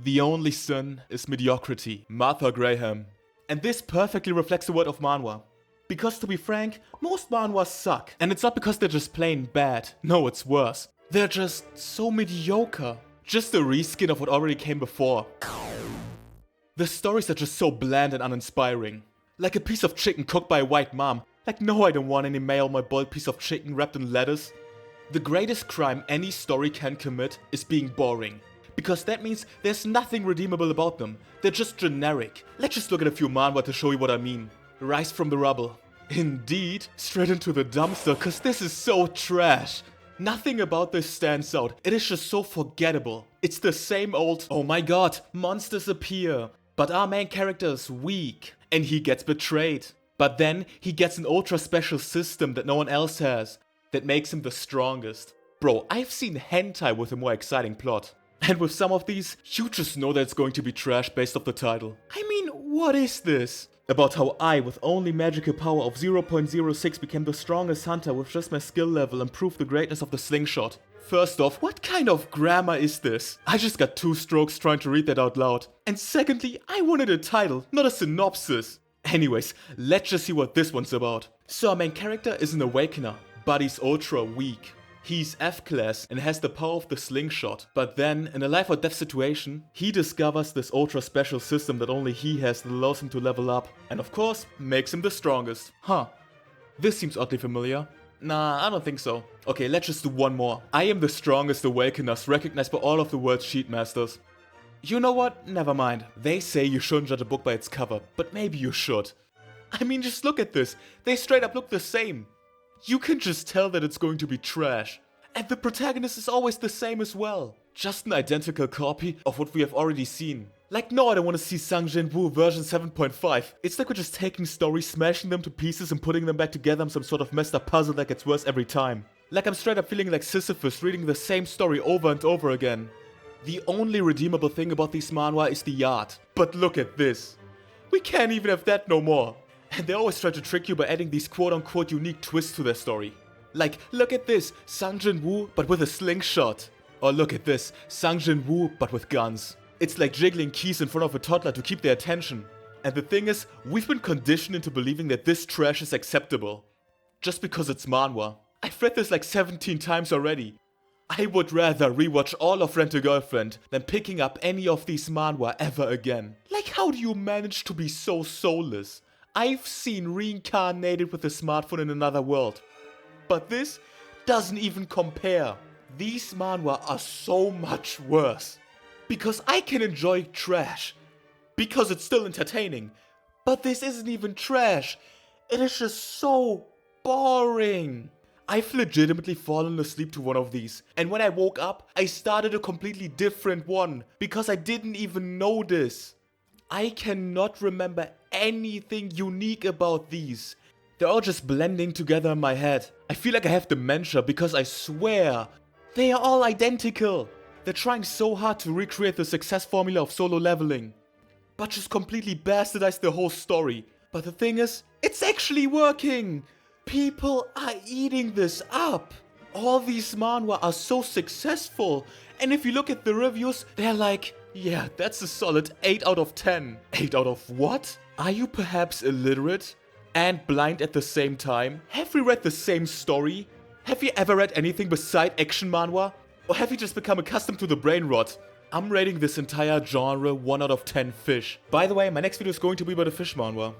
The only sin is mediocrity. Martha Graham. And this perfectly reflects the word of manhwa. Because to be frank, most manhwas suck. And it's not because they're just plain bad. No, it's worse. They're just so mediocre. Just a reskin of what already came before. The stories are just so bland and uninspiring. Like a piece of chicken cooked by a white mom. Like, no, I don't want any mayo on my boiled piece of chicken wrapped in lettuce. The greatest crime any story can commit is being boring. Because that means there's nothing redeemable about them. They're just generic. Let's just look at a few manhwa to show you what I mean. Rise from the rubble. Indeed, straight into the dumpster, cause this is so trash. Nothing about this stands out. It is just so forgettable. It's the same old, oh my god, monsters appear. But our main character is weak. And he gets betrayed. But then he gets an ultra special system that no one else has. That makes him the strongest. Bro, I've seen hentai with a more exciting plot. And with some of these, you just know that it's going to be trash based off the title. I mean, what is this? About how I, with only magical power of 0.06, became the strongest hunter with just my skill level and proved the greatness of the slingshot. First off, what kind of grammar is this? I just got 2 strokes trying to read that out loud. And secondly, I wanted a title, not a synopsis. Anyways, let's just see what this one's about. So our main character is an awakener, but he's ultra weak. He's F-Class and has the power of the slingshot. But then, in a life or death situation, he discovers this ultra special system that only he has that allows him to level up. And of course, makes him the strongest. Huh. This seems oddly familiar. Nah, I don't think so. Okay, let's just do one more. I am the strongest awakeners, recognized by all of the world's cheat masters. You know what? Never mind. They say you shouldn't judge a book by its cover, but maybe you should. I mean, just look at this. They straight up look the same. You can just tell that it's going to be trash. And the protagonist is always the same as well. Just an identical copy of what we have already seen. Like, no, I don't want to see Sang Jin-woo version 7.5. It's like we're just taking stories, smashing them to pieces and putting them back together in some sort of messed up puzzle that gets worse every time. Like I'm straight up feeling like Sisyphus reading the same story over and over again. The only redeemable thing about these manhwa is the art. But look at this. We can't even have that no more. And they always try to trick you by adding these quote-unquote unique twists to their story. Like, look at this, Sang Jin-woo but with a slingshot. Or look at this, Sang Jin-woo but with guns. It's like jiggling keys in front of a toddler to keep their attention. And the thing is, we've been conditioned into believing that this trash is acceptable. Just because it's manhwa. I've read this like 17 times already. I would rather rewatch all of Rent-A-Girlfriend than picking up any of these manhwa ever again. Like, how do you manage to be so soulless? I've seen Reincarnated with a smartphone in another world. But this doesn't even compare. These manhwa are so much worse. Because I can enjoy trash. Because it's still entertaining. But this isn't even trash. It is just so boring. I've legitimately fallen asleep to one of these. And when I woke up, I started a completely different one. Because I didn't even notice. I cannot remember anything unique about these. They're all just blending together in my head. I feel like I have dementia because I swear, they are all identical. They're trying so hard to recreate the success formula of solo leveling. But just completely bastardize the whole story. But the thing is, it's actually working. People are eating this up. All these manhwa are so successful. And if you look at the reviews, they're like, yeah, that's a solid 8 out of 10. 8 out of what? Are you perhaps illiterate? And blind at the same time? Have we read the same story? Have you ever read anything beside action manhwa? Or have you just become accustomed to the brain rot? I'm rating this entire genre 1 out of 10 fish. By the way, my next video is going to be about a fish manhwa.